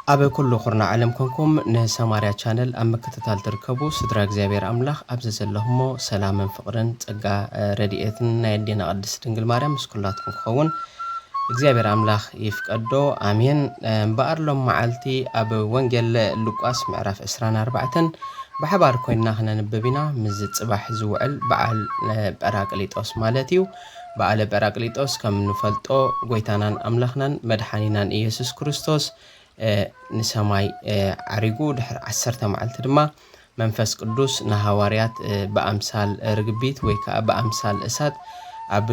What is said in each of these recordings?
أبا كل خرنا علم كنكم نسماريا channel أما كتتال تركبو سدرا እግዚአብሔር አምላኽ ኣብዘ ዘለሁሞ ሰላምን ፍቅርን ጸጋ ረድኤትን ናይ ዲና ቅድስት ድንግል ማርያም ምስኩላትኩም ክኸውን እግዚአብሔር አምላኽ ይፍቀዶ አሜን። በአርሎም መዓልቲ ኣብ ወንጌል ሉቃስ ምዕራፍ 24 ብሓባር ኮይና ክነንብብ ኢና ምስ ጽባሕ ዝውዕል በዓል ጰራቅሊጦስ ማለት እዩ። በዓል ጰራቅሊጦስ ከም ንፈልጦ ጎይታናን አምላኽናን መድሓኒናን ኢየሱስ ክርስቶስ ንሰማይ ዓሪጉ ድሕሪ 10 መዓልቲ ድማ መንፈስ ቅዱስ ንሃዋርያት በአምሳል ርግቢት ወይ ከዓ በአምሳል እሳት ኣብ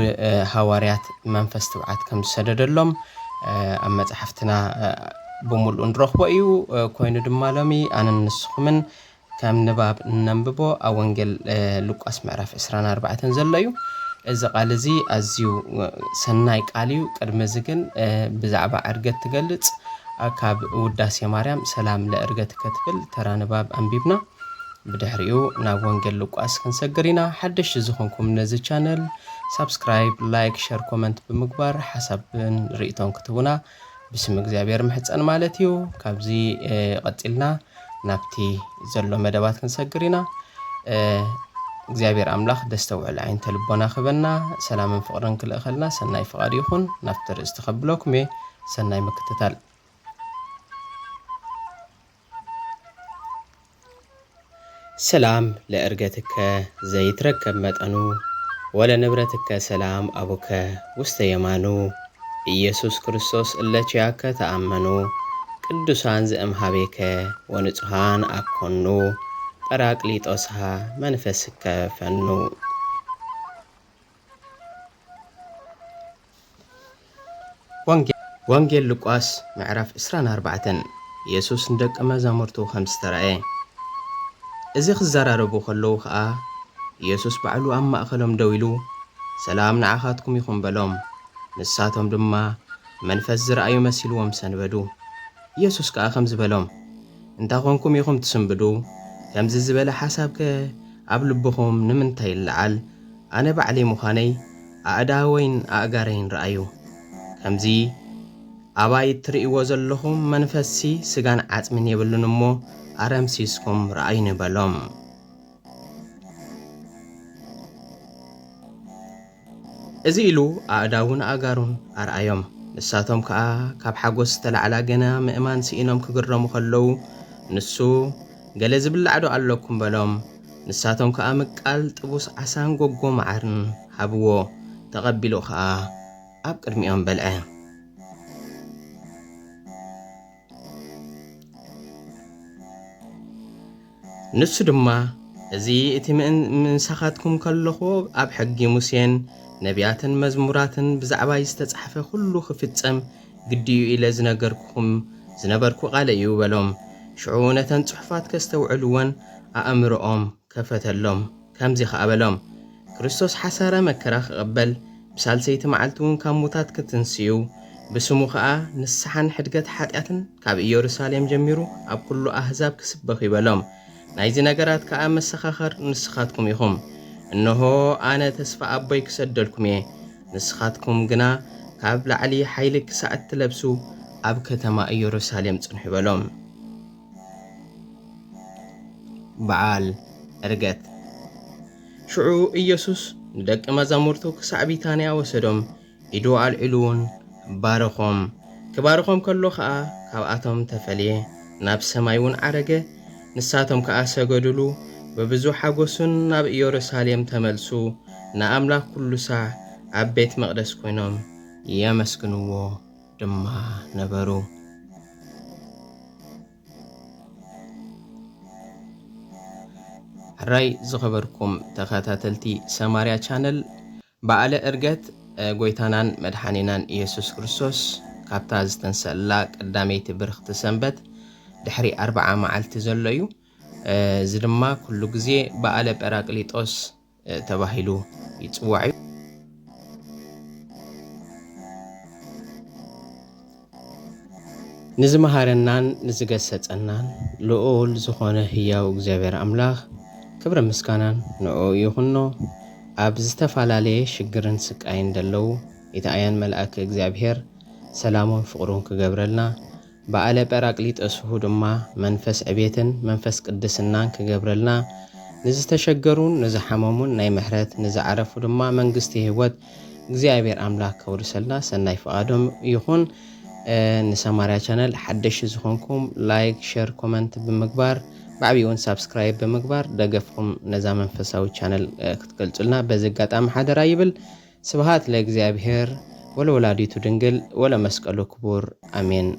ሃዋርያት መንፈስ ትብዓት ከም ዝሰደደሎም ኣብ መጽሓፍትና ብሙሉእ እንረኽቦ እዩ። ኮይኑ ድማ ሎሚ ኣነ ንስኹምን ከም ንባብ ነንብቦ ኣብ ወንጌል ሉቃስ ምዕራፍ 24 ዘሎ እዩ። እዚ ቃል እዚ ኣዝዩ ሰናይ ቃል እዩ። ቅድሚ እዚ ግን ብዛዕባ ዕርገት ትገልጽ ካብ ውዳሴ ማርያም ሰላም ለዕርገት ከትብል ተራ ንባብ ኣንቢብና ብድሕሪኡ ናብ ወንጌል ሉቃስ ክንሰግር ኢና። ሓድሽ ዝኾንኩም ነዚ ቻነል ሳብስክራይብ፣ ላይክ፣ ሼር፣ ኮመንት ብምግባር ሓሳብን ርእይቶን ክትቡና ብስም እግዚአብሔር ምሕፀን ማለት እዩ። ካብዚ ቀፂልና ናብቲ ዘሎ መደባት ክንሰግር ኢና። እግዚአብሔር አምላኽ ደስታ ውዕል ዓይንተ ልቦና ክበና ሰላምን ፍቅርን ክልእኸልና ሰናይ ፍቃድ ይኹን። ናብቲ ርእስቲ ከብለኩም ሰናይ ምክትታል። ሰላም ለዕርገትከ ዘይትረከብ መጠኑ ወለንብረትከ ሰላም አቡከ ውስተ የማኑ ኢየሱስ ክርስቶስ እለችያከ ተአመኑ ቅዱሳን ዘእምሃቤከ ወንጹሃን አኮኑ ጰራቅሊጦስሃ መንፈስከ ፈኑ። ወንጌል ሉቃስ ምዕራፍ 24 ኢየሱስ ንደቀ መዛሙርቱ ከም ዝተራእየ እዚ ክዘራረቡ ከለዉ ከዓ ኢየሱስ ባዕሉ ኣብ ማእኸሎም ደው ኢሉ ሰላም ንዓኻትኩም ይኹን በሎም። ንሳቶም ድማ መንፈስ ዝረአዩ መሲልዎም ሰንበዱ። ኢየሱስ ከዓ ከም ዝበሎም እንታይ ኮንኩም ኢኹም ትስንብዱ? ከምዚ ዝበለ ሓሳብከ ኣብ ልብኹም ንምንታይ ይለዓል? ኣነ ባዕለይ ምዃነይ ኣእዳወይን ኣእጋረይን ረአዩ። ከምዚ ኣባይ ትርእይዎ ዘለኹም መንፈስሲ ስጋን ዓጽምን የብሉን እሞ ኣረምሲስኩም ረአዩኒ በሎም። እዚ ኢሉ ኣእዳውን ኣእጋሩን ኣርአዮም። ንሳቶም ከዓ ካብ ሓጎስ ዝተላዕላ ገና ምእማን ስኢኖም ክግረሙ ከለዉ ንሱ ገለ ዝብላዕ ዶ ኣለኩም በሎም። ንሳቶም ከዓ ምቃል ጥቡስ ዓሳን ጎጎ መዓርን ሃብዎ። ተቐቢሉ ከዓ ኣብ ቅድሚኦም በልዐ። ንሱ ድማ እዚ እቲ ምንሳኻትኩም ከለኹ ኣብ ሕጊ ሙሴን ነቢያትን መዝሙራትን ብዛዕባ ዝተጻሕፈ ኩሉ ክፍጸም ግድዩ ኢለ ዝነበርኩ ቃል እዩ በሎም። ሽዑ ነተን ጽሑፋት ከስተውዕልወን ኣእምሮኦም ከፈተሎም። ከምዚ ከዓ በሎም ክርስቶስ ሓሳረ መከራ ክቕበል ብሳልሰይቲ መዓልቲ እውን ካብ ሙታት ክትንስዩ ብስሙ ከዓ ንስሓን ሕድገት ሓጢአትን ካብ ኢየሩሳሌም ጀሚሩ ኣብ ኩሉ ኣህዛብ ክስበኽ ይበሎም። ናይዚ ነገራት ከዓ መሰኻኸር ንስኻትኩም ኢኹም። እነሆ ኣነ ተስፋ ኣቦይ ክሰደልኩም እየ። ንስኻትኩም ግና ካብ ላዕሊ ሓይሊ ክሳዕ እትለብሱ ኣብ ከተማ ኢየሩሳሌም ጽንሑ ይበሎም። በዓል ዕርገት። ሽዑ ኢየሱስ ንደቂ መዛሙርቱ ክሳዕ ቢታንያ ወሰዶም። ኢዱ ኣልዒሉ እውን ባረኾም። ክባረኾም ከሎ ከዓ ካብኣቶም ተፈልየ ናብ ሰማይ እውን ዓረገ። ንሳቶም ከዓ ሰገድሉ። በብዙሕ ሓጎስን ናብ ኢየሩሳሌም ተመልሱ። ንኣምላኽ ኩሉ ሳዕ ኣብ ቤት መቕደስ ኮይኖም የመስግንዎ ድማ ነበሩ። ሕራይ ዝኸበርኩም ተኸታተልቲ ሰማርያ ቻነል በዓለ ዕርገት ጎይታናን መድኃኒናን ኢየሱስ ክርስቶስ ካብታ ዝተንሰላ ቀዳመይቲ ብርኽቲ ሰንበት ድሕሪ 40 መዓልቲ ዘሎ እዩ። እዚ ድማ ኩሉ ግዜ በዓለ ጰራቅሊጦስ ተባሂሉ ይጽዋዕ እዩ። ንዝመሃረናን ንዝገሰጸናን ልዑል ዝኾነ ህያው እግዚአብሔር አምላኽ ክብረ ምስጋናን ንዑ ይኹኖ። ኣብ ዝተፈላለየ ሽግርን ስቃይን ደለው ኢታኣያን መልአክ እግዚአብሔር ሰላሙን ፍቕሩን ክገብረልና በዓለ ጰራቅሊጦስሁ ድማ መንፈስ ዕቤትን መንፈስ ቅድስናን ክገብረልና ንዝተሸገሩን ንዝሓመሙን ናይ ምሕረት ንዝዓረፉ ድማ መንግስቲ ህይወት እግዚአብሔር አምላክ ከውርሰልና ሰናይ ፍቓዶም ይኹን። ንሰማርያ ቻነል ሓደሽ ዝኾንኩም ላይክ ሼር ኮመንት ብምግባር بعبيون سبسكرايب بمقبار دقفكم نزا منفساوي channel ክትገልጹልና በዚ አጋጣሚ ሓደራ ይብል። ስብሃት ለእግዚአብሔር ወለወላዲቱ ድንግል ወለመስቀሉ ክቡር አሜን።